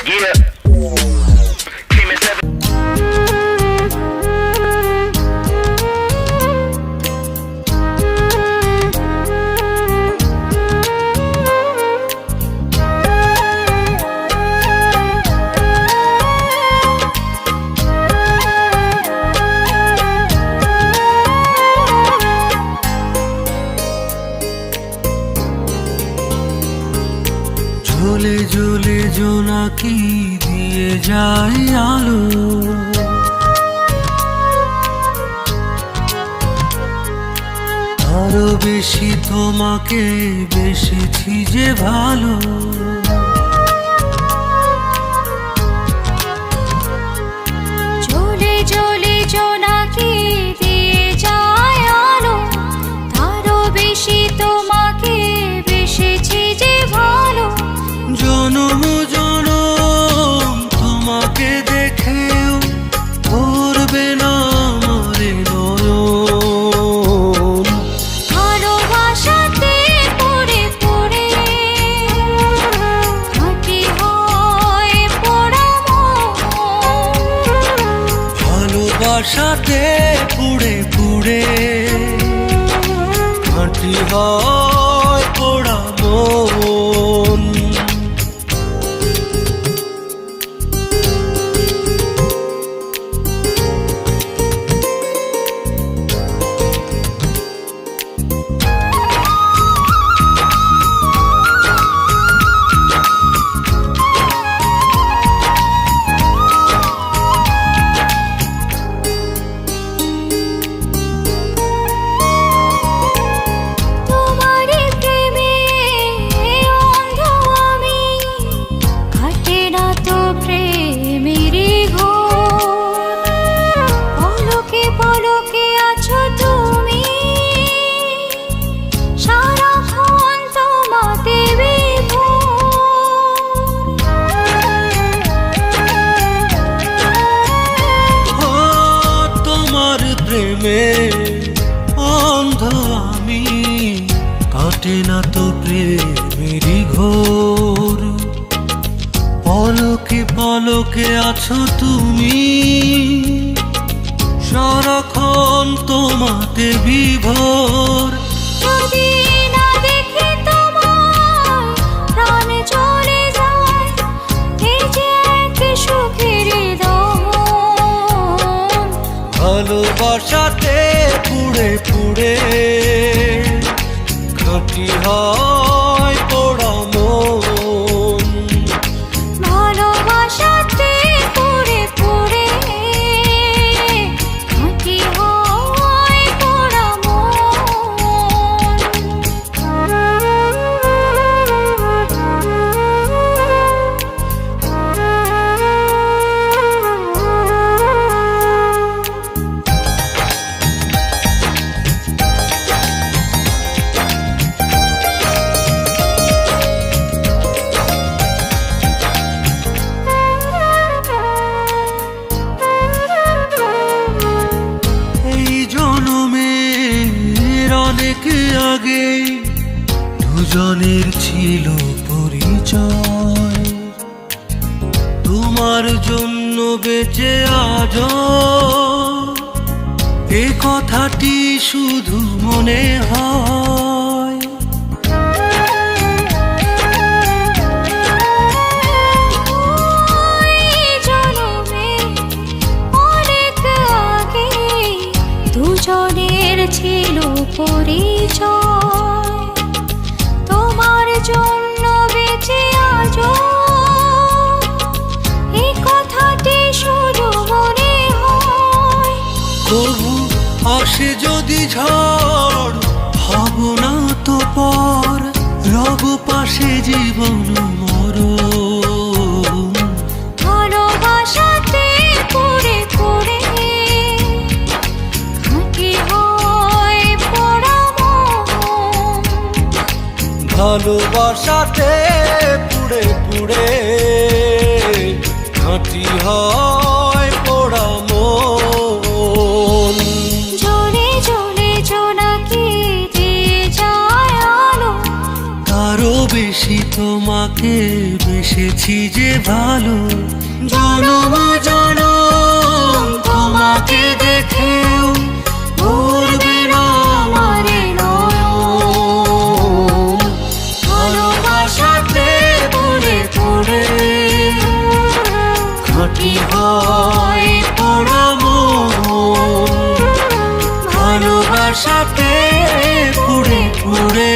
ঝোলে ঝোলে জোনাকি দিয়ে যায় আলো, আরো বেশি তোমাকে বেসেছি যে ভালো। ঝোলে ঝোলে জোনাকি দিয়ে যায় আলো, আরো বেশি তোমাকে বেসেছি যে ভালো। জনম জনম তোমাকে দেখেও ভরবে না মরে নয়ন। ভালোবাসাতে পড়ে পড়ে খাঁটি হয় পোড়া মন। ভালোবাসাতে পুড়ে পুড়ে খাঁটি হয় পোড়া মন। প্রেমে অন্ধ আমি, কাটে না তো প্রেমেরই ঘোর। পলকে পলকে আছো তুমি, সারাক্ষণ তোমাতে বিভোর। যদি না দেখি তোমায় প্রাণ চলে যায়, এই যে এক সুখের দমন। ভালোবাসাতে পুড়ে পুড়ে খাঁটি হয় পোড়া মন। ভালোবাসাতে পুড়ে পুড়ে খাঁটি হয় পোড়া অনেক আগে দুজনের ছিল পরিচয়, তোমার জন্য বেঁচে আজ এ কথাটি শুধু মনে হয়। দুজনের ছিল পরিচয়, তোমার জন্য বেঁচে আজ এই কথাটি শুধু মনে হয়। তবু আসে যদি ঝড়, হব না তো পর, রব পাশে জীবন মরণ। ভালোবাসাতে পড়ে পড়ে খাঁটি হয় পোড়া মন। ভালোবাসাতে পুড়ে পুড়ে খাঁটি হয় পোড়া মন। ঝোলে ঝোলে জোনাকি দিয়ে যায় আলো, আরো বেশি তোমাকে বেসেছি যে ভালো জনম জনম তোমাকে দেখেও ভুলবে না আমারে নয়ন। ভালোবাসাতে পড়ে পড়ে খাঁটি হয় পোড়া মন। ভালোবাসাতে পুড়ে পুড়ে